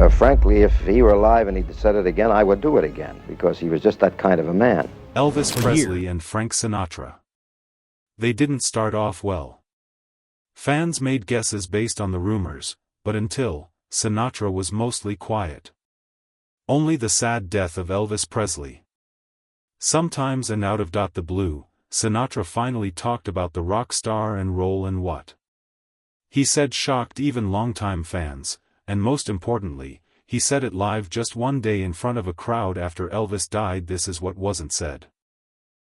Frankly, if he were alive and he'd said it again, I would do it again, because he was just that kind of a man. Elvis Presley and Frank Sinatra. They didn't start off well. Fans made guesses based on the rumors, but until Sinatra was mostly quiet. Only the sad death of Elvis Presley. Sometimes and out of the blue, Sinatra finally talked about the rock star and roll and what he said shocked even longtime fans, and most importantly, he said it live just one day in front of a crowd after Elvis died. This is what wasn't said.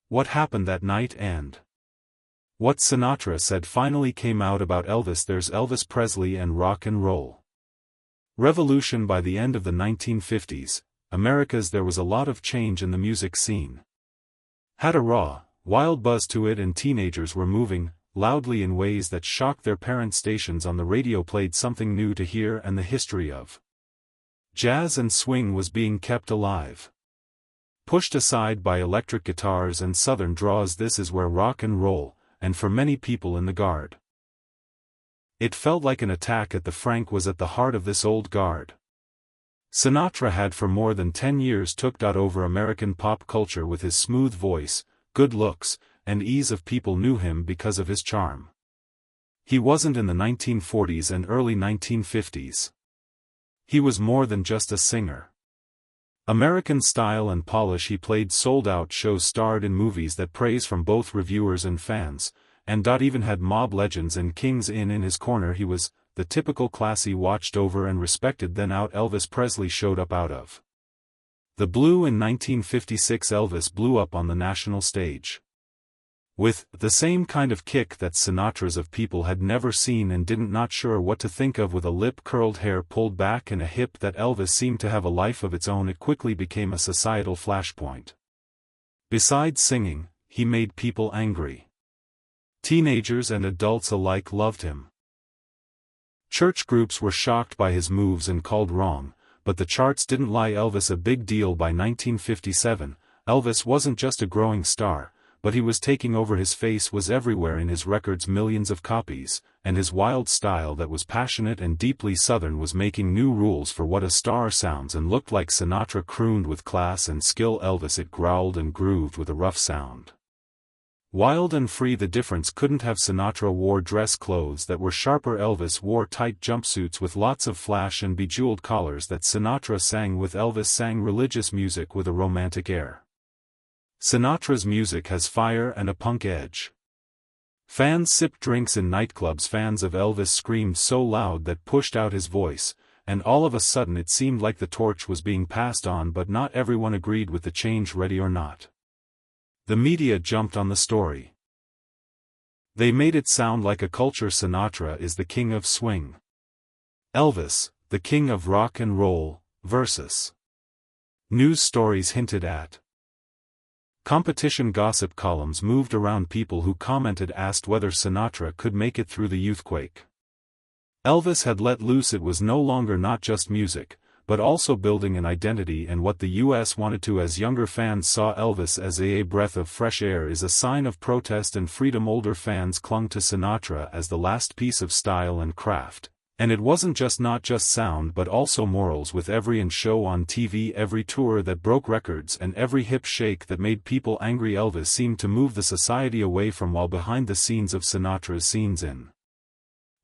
What happened that night and what Sinatra said finally came out about Elvis. There's Elvis Presley and rock and roll revolution. By the end of the 1950s, America's there was a lot of change in the music scene. Had a raw, wild buzz to it, and teenagers were moving loudly in ways that shocked their parents. Stations on the radio played something new to hear, and the history of jazz and swing was being kept alive. Pushed aside by electric guitars and southern draws, this is where rock and roll, and for many people in the guard, it felt like an attack at the Frank was at the heart of this old guard. Sinatra had for more than 10 years took over American pop culture with his smooth voice, good looks, and ease of people knew him because of his charm. He wasn't in the 1940s and early 1950s. He was more than just a singer. American style and polish. He played sold-out shows, starred in movies that praise from both reviewers and fans, and even had mob legends and kings in his corner. He was the typical classy, watched over and respected. Then out Elvis Presley showed up out of the blue in 1956. Elvis blew up on the national stage with the same kind of kick that Sinatra's of people had never seen and didn't not sure what to think of. With a lip curled, hair pulled back, and a hip that Elvis seemed to have a life of its own, it quickly became a societal flashpoint. Besides singing, he made people angry. Teenagers and adults alike loved him. Church groups were shocked by his moves and called wrong, but the charts didn't lie. Elvis a big deal. By 1957, Elvis wasn't just a growing star, but he was taking over. His face was everywhere in his records, millions of copies, and his wild style that was passionate and deeply southern was making new rules for what a star sounds and looked like. Sinatra crooned with class and skill. Elvis it growled and grooved with a rough sound. Wild and free, the difference couldn't have. Sinatra wore dress clothes that were sharper. Elvis wore tight jumpsuits with lots of flash and bejeweled collars that Sinatra sang with. Elvis sang religious music with a romantic air. Sinatra's music has fire and a punk edge. Fans sipped drinks in nightclubs. Fans of Elvis screamed so loud that pushed out his voice, and all of a sudden it seemed like the torch was being passed on. But not everyone agreed with the change. Ready or not, the media jumped on the story. They made it sound like a culture. Sinatra is the king of swing. Elvis, the king of rock and roll, versus news stories hinted at. Competition gossip columns moved around. People who commented asked whether Sinatra could make it through the youthquake. Elvis had let loose. It was no longer not just music, but also building an identity and what the U.S. wanted to. As younger fans saw Elvis as a breath of fresh air, is a sign of protest and freedom. Older fans clung to Sinatra as the last piece of style and craft. And it wasn't just not just sound but also morals. With every show on TV, every tour that broke records, and every hip shake that made people angry, Elvis seemed to move the society away from while behind the scenes of Sinatra's scenes in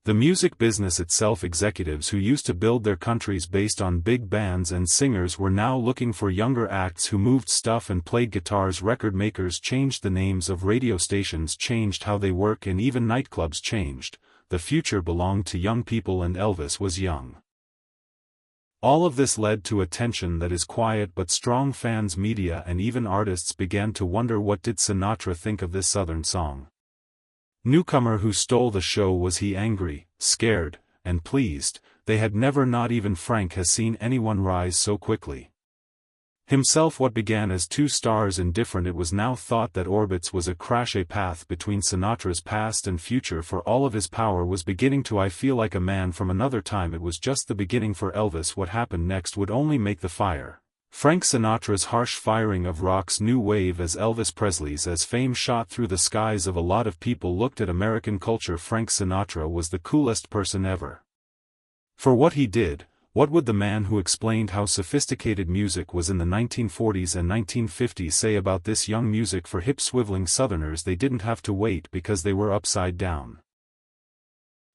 the music business itself. Executives who used to build their countries based on big bands and singers were now looking for younger acts who moved stuff and played guitars. Record makers changed the names of radio stations, changed how they work, and even nightclubs changed. The future belonged to young people, and Elvis was young. All of this led to a tension that is quiet but strong. Fans, media, and even artists began to wonder, what did Sinatra think of this southern song? Newcomer who stole the show. Was he angry, scared, and pleased? They had never, not even Frank, has seen anyone rise so quickly. Himself, what began as two stars indifferent, it was now thought that orbits was a crash, a path between Sinatra's past and future. For all of his power was beginning to, I feel like a man from another time. It was just the beginning for Elvis. What happened next would only make the fire. Frank Sinatra's harsh firing of rock's new wave as Elvis Presley's as fame shot through the skies of a lot of people looked at American culture. Frank Sinatra was the coolest person ever. For what he did, What would the man who explained how sophisticated music was in the 1940s and 1950s say about this young music for hip-swiveling Southerners? They didn't have to wait because they were upside down.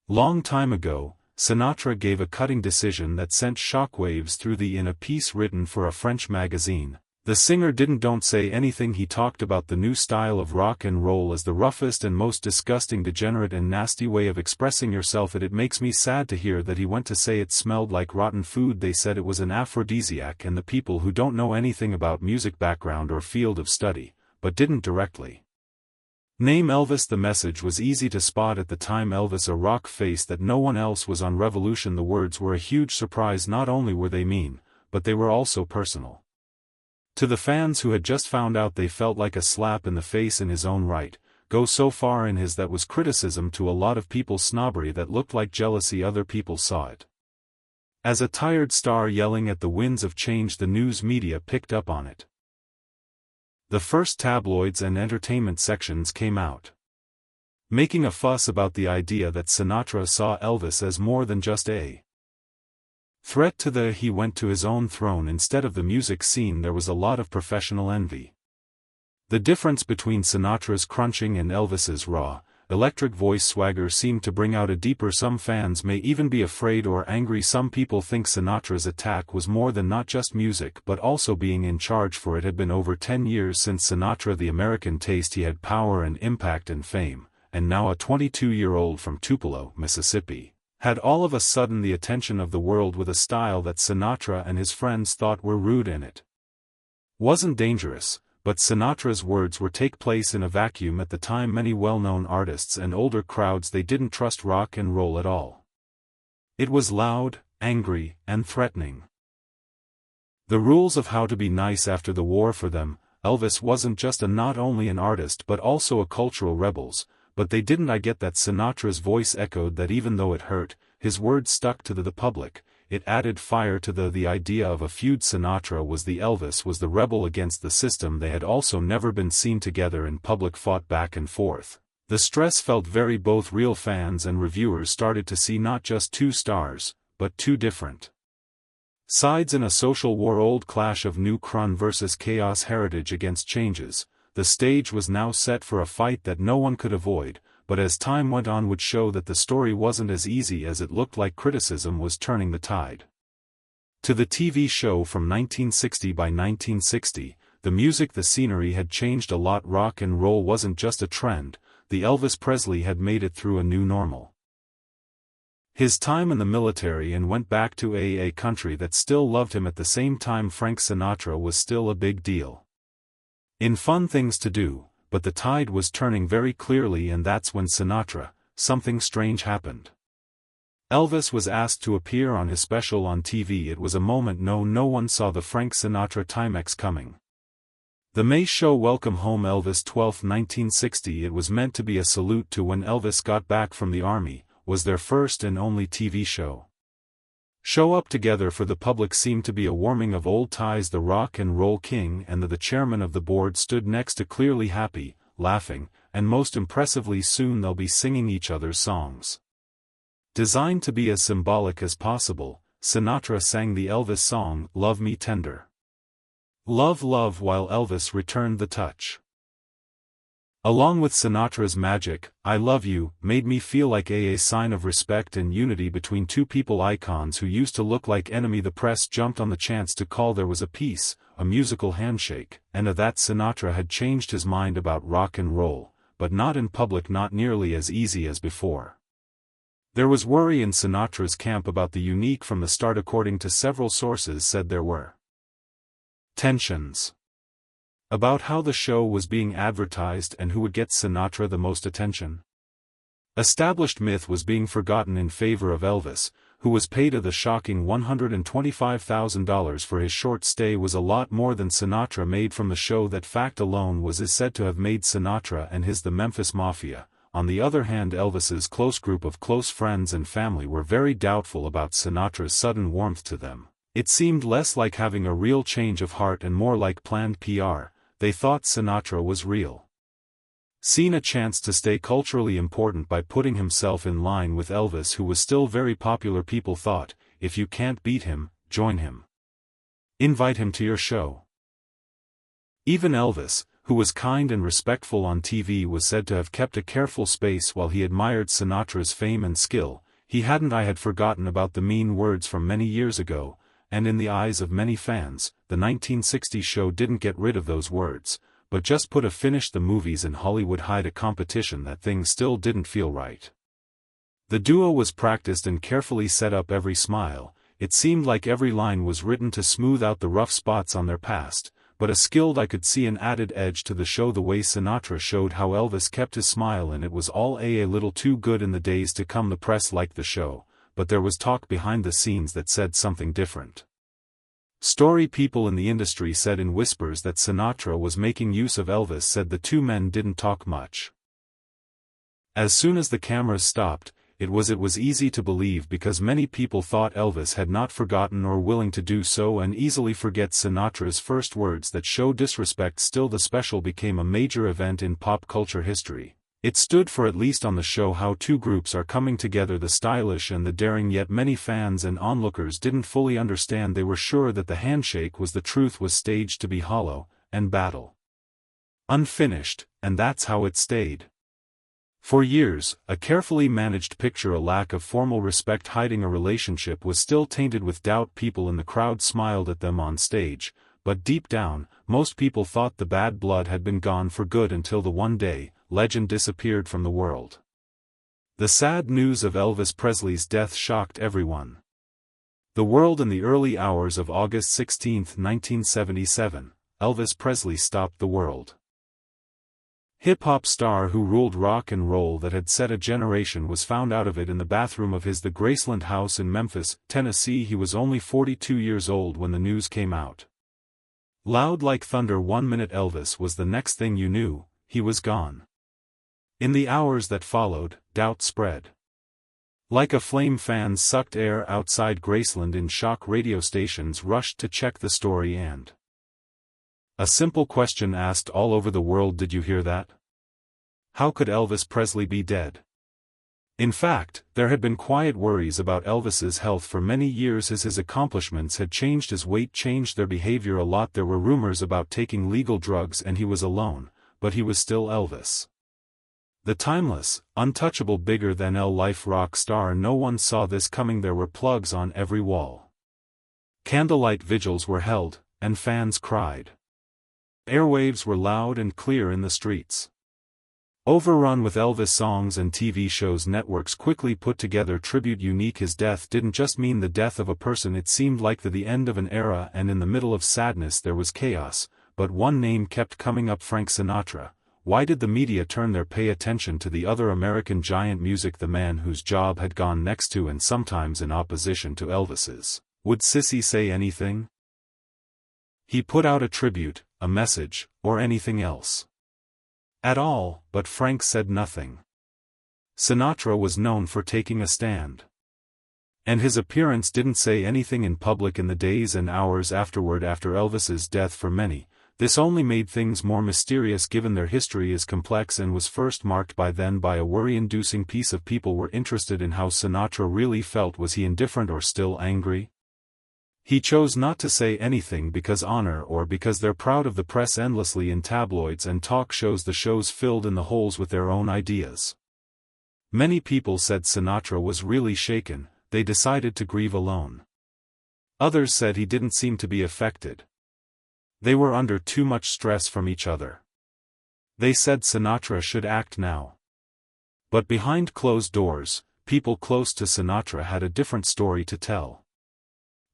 Long time ago, Sinatra gave a cutting decision that sent shockwaves through in a piece written for a French magazine. The singer don't say anything. He talked about the new style of rock and roll as the roughest and most disgusting, degenerate and nasty way of expressing yourself. It makes me sad to hear that he went to say it smelled like rotten food. They said it was an aphrodisiac, and the people who don't know anything about music background or field of study, but didn't directly name Elvis. The message was easy to spot at the time. Elvis, a rock face that no one else was on. Revolution. The words were a huge surprise. Not only were they mean, but they were also personal. To the fans who had just found out, they felt like a slap in the face in his own right. Go so far in his that was criticism to a lot of people, snobbery that looked like jealousy. Other people saw it as a tired star yelling at the winds of change. The news media picked up on it. The first tabloids and entertainment sections came out, making a fuss about the idea that Sinatra saw Elvis as more than just a threat to he went to his own throne instead of the music scene. There was a lot of professional envy. The difference between Sinatra's crunching and Elvis's raw, electric voice swagger seemed to bring out a deeper. Some fans may even be afraid or angry. Some people think Sinatra's attack was more than not just music but also being in charge, for it had been over 10 years since Sinatra, the American taste. He had power and impact and fame, and now a 22-year-old from Tupelo, Mississippi, had all of a sudden the attention of the world with a style that Sinatra and his friends thought were rude, and it wasn't dangerous. But Sinatra's words were take place in a vacuum at the time. Many well-known artists and older crowds, they didn't trust rock and roll at all. It was loud, angry, and threatening. The rules of how to be nice after the war for them. Elvis wasn't just not only an artist but also a cultural rebel, but they didn't. I get that. Sinatra's voice echoed that. Even though it hurt, his words stuck to the public. It added fire to the idea of a feud. Sinatra was the Elvis was the rebel against the system. They had also never been seen together in public, fought back and forth. The stress felt very both real. Fans and reviewers started to see not just two stars, but two different sides in a social war. Old clash of new crun versus chaos, heritage against changes. The stage was now set for a fight that no one could avoid. But as time went on would show that the story wasn't as easy as it looked like. Criticism was turning the tide to the TV show from 1960. By 1960, the music, the scenery had changed a lot. Rock and roll wasn't just a trend, the Elvis Presley had made it through a new normal. His time in the military and went back to a country that still loved him. At the same time, Frank Sinatra was still a big deal in fun things to do. But the tide was turning very clearly, and that's when something strange happened. Elvis was asked to appear on his special on TV. It was a moment no one saw the Frank Sinatra Timex coming. The May show Welcome Home, Elvis 12, 1960. It was meant to be a salute to when Elvis got back from the army, was their first and only TV show. Show up together for the public seemed to be a warming of old ties. The rock and roll king and the chairman of the board stood next to, clearly happy, laughing, and most impressively, soon they'll be singing each other's songs. Designed to be as symbolic as possible, Sinatra sang the Elvis song, Love Me Tender. Love, love, while Elvis returned the touch. Along with Sinatra's magic, I Love You, made me feel like a sign of respect and unity between two people, icons who used to look like enemy. The press jumped on the chance to call there was a peace, a musical handshake, and that Sinatra had changed his mind about rock and roll, but not in public, not nearly as easy as before. There was worry in Sinatra's camp about the unique from the start. According to several sources, said there were tensions about how the show was being advertised and who would get Sinatra the most attention. Established myth was being forgotten in favor of Elvis, who was paid the shocking $125,000 for his short stay. Was a lot more than Sinatra made from the show. That fact alone is said to have made Sinatra and the Memphis Mafia. On the other hand, Elvis's close group of close friends and family were very doubtful about Sinatra's sudden warmth to them. It seemed less like having a real change of heart and more like planned PR. They thought Sinatra was real. Seen a chance to stay culturally important by putting himself in line with Elvis, who was still very popular. People thought, if you can't beat him, join him. Invite him to your show. Even Elvis, who was kind and respectful on TV, was said to have kept a careful space while he admired Sinatra's fame and skill. He hadn't. I had forgotten about the mean words from many years ago, and in the eyes of many fans, the 1960s show didn't get rid of those words, but just put a finish. The movies in Hollywood hide a competition that things still didn't feel right. The duo was practiced and carefully set up. Every smile, it seemed like every line was written to smooth out the rough spots on their past, but a skilled I could see an added edge to the show. The way Sinatra showed how Elvis kept his smile, and it was all a little too good. In the days to come the press liked the show, but there was talk behind the scenes that said something different. Story people in the industry said in whispers that Sinatra was making use of Elvis. Said the two men didn't talk much. As soon as the cameras stopped, it was easy to believe, because many people thought Elvis had not forgotten or willing to do so and easily forget Sinatra's first words that show disrespect. Still, the special became a major event in pop culture history. It stood for, at least on the show, how two groups are coming together, the stylish and the daring. Yet many fans and onlookers didn't fully understand. They were sure that the handshake was the truth, was staged to be hollow and battle unfinished, and that's how it stayed. For years, a carefully managed picture, a lack of formal respect hiding a relationship, was still tainted with doubt. People in the crowd smiled at them on stage, but deep down, most people thought the bad blood had been gone for good, until the one day, legend disappeared from the world. The sad news of Elvis Presley's death shocked everyone. The world. In the early hours of August 16, 1977, Elvis Presley stopped the world. Hip-hop star who ruled rock and roll that had set a generation was found out of it in the bathroom of his the Graceland house in Memphis, Tennessee. He was only 42 years old when the news came out. Loud like thunder. 1 minute Elvis was the next thing you knew, he was gone. In the hours that followed, doubt spread. Like a flame, fans sucked air outside Graceland in shock. Radio stations rushed to check the story, and a simple question asked all over the world: did you hear that? How could Elvis Presley be dead? In fact, there had been quiet worries about Elvis's health for many years, as his accomplishments had changed, his weight changed, their behavior a lot. There were rumors about taking legal drugs, and he was alone, but he was still Elvis. The timeless, untouchable, bigger-than-life rock star. No one saw this coming. There were plugs on every wall. Candlelight vigils were held, and fans cried. Airwaves were loud and clear in the streets. Overrun with Elvis songs and TV shows, networks quickly put together tribute. Unique. His death didn't just mean the death of a person, it seemed like the end of an era, and in the middle of sadness there was chaos, but one name kept coming up: Frank Sinatra. Why did the media turn their attention to the other American giant? Music. The man whose job had gone next to and sometimes in opposition to Elvis's. Would Sissy say anything? He put out a tribute, a message, or anything else at all, but Frank said nothing. Sinatra was known for taking a stand, and his appearance didn't say anything in public. In the days and hours afterward, after Elvis's death, for many, this only made things more mysterious, given their history is complex and was first marked by a worry-inducing peace of people were interested in how Sinatra really felt. Was he indifferent or still angry? He chose not to say anything because honor, or because they're proud of the press endlessly in tabloids and talk shows. The shows filled in the holes with their own ideas. Many people said Sinatra was really shaken, they decided to grieve alone. Others said he didn't seem to be affected. They were under too much stress from each other. They said Sinatra should act now. But behind closed doors, people close to Sinatra had a different story to tell.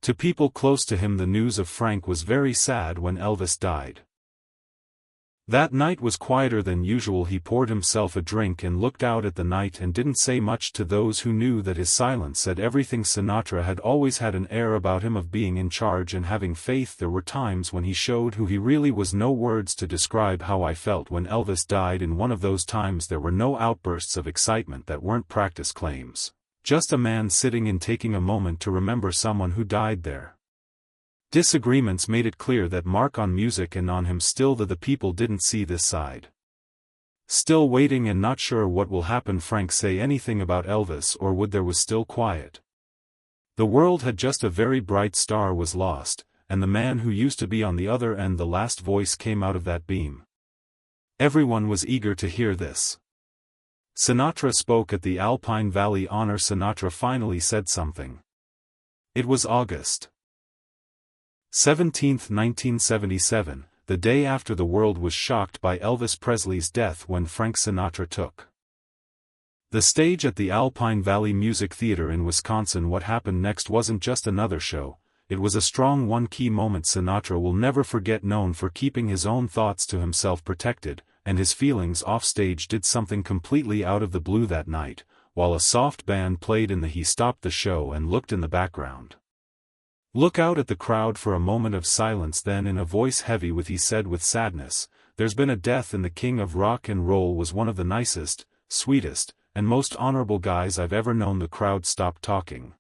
To people close to him, the news of Frank was very sad when Elvis died. That night was quieter than usual. He poured himself a drink and looked out at the night and didn't say much to those who knew that his silence said everything. Sinatra had always had an air about him of being in charge and having faith. There were times when he showed who he really was. No words to describe how I felt when Elvis died. In one of those times there were no outbursts of excitement that weren't practice claims. Just a man sitting and taking a moment to remember someone who died there. Disagreements made it clear that mark on music and on him. Still, the people didn't see this side. Still waiting and not sure what will happen. Frank say anything about Elvis, or would there was still quiet. The world had just a very bright star was lost, and the man who used to be on the other end, the last voice came out of that beam. Everyone was eager to hear this. Sinatra spoke at the Alpine Valley Honor. Sinatra finally said something. It was August 17, 1977, the day after the world was shocked by Elvis Presley's death, when Frank Sinatra took the stage at the Alpine Valley Music Theater in Wisconsin. What happened next wasn't just another show, it was a strong one key moment Sinatra will never forget. Known for keeping his own thoughts to himself, protected, and his feelings offstage, did something completely out of the blue that night. While a soft band played he stopped the show and looked in the background. Look out at the crowd for a moment of silence, then in a voice heavy with he said with sadness, "There's been a death, and the king of rock and roll was one of the nicest, sweetest, and most honorable guys I've ever known." The crowd stopped talking.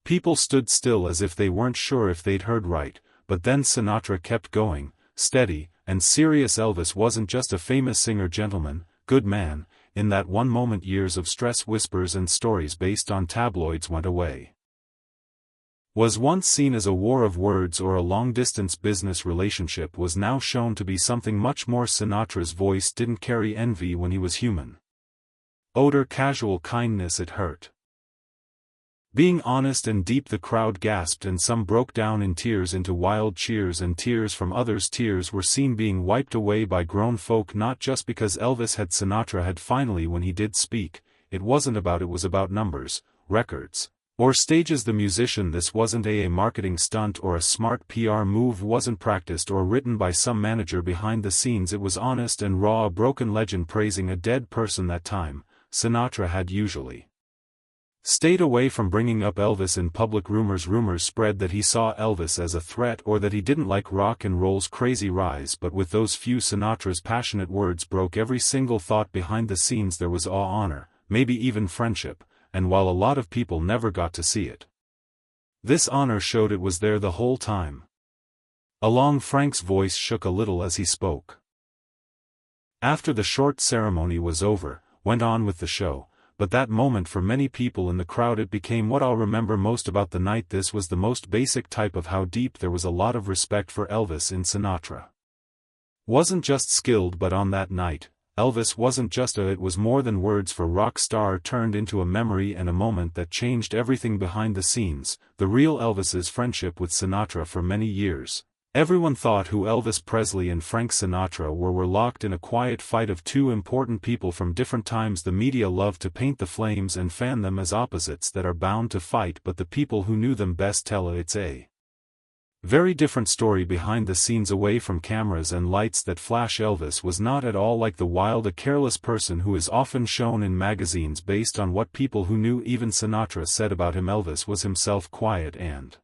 People stood still as if they weren't sure if they'd heard right, but then Sinatra kept going, steady and serious. Elvis wasn't just a famous singer, gentleman, good man. In that one moment, years of stress, whispers, and stories based on tabloids went away. Was once seen as a war of words or a long-distance business relationship was now shown to be something much more. Sinatra's voice didn't carry envy when he was human. Odor, casual kindness, it hurt. Being honest and deep. The crowd gasped and some broke down in tears into wild cheers and tears from others. Tears were seen being wiped away by grown folk, not just because Elvis had. Sinatra had finally, when he did speak, it was about numbers, records, or stages. The musician. This wasn't a marketing stunt or a smart PR move, wasn't practiced or written by some manager behind the scenes. It was honest and raw, a broken legend praising a dead person. That time, Sinatra had usually stayed away from bringing up Elvis in public. Rumors spread that he saw Elvis as a threat or that he didn't like rock and roll's crazy rise, but with those few, Sinatra's passionate words broke every single thought behind the scenes. There was awe, honor, maybe even friendship, and while a lot of people never got to see it, this honor showed it was there the whole time. Frank's voice shook a little as he spoke. After the short ceremony was over, went on with the show. But that moment, for many people in the crowd, it became what I'll remember most about the night. This was the most basic type of how deep there was a lot of respect for Elvis in Sinatra. Wasn't just skilled, but on that night, Elvis wasn't just it was more than words. For rock star turned into a memory and a moment that changed everything behind the scenes. The real Elvis's friendship with Sinatra. For many years, everyone thought who Elvis Presley and Frank Sinatra were locked in a quiet fight of two important people from different times. The media loved to paint the flames and fan them as opposites that are bound to fight, but the people who knew them best tell it's a very different story behind the scenes, away from cameras and lights that flash. Elvis was not at all like the wild, a careless person who is often shown in magazines. Based on what people who knew even Sinatra said about him, Elvis was himself, quiet and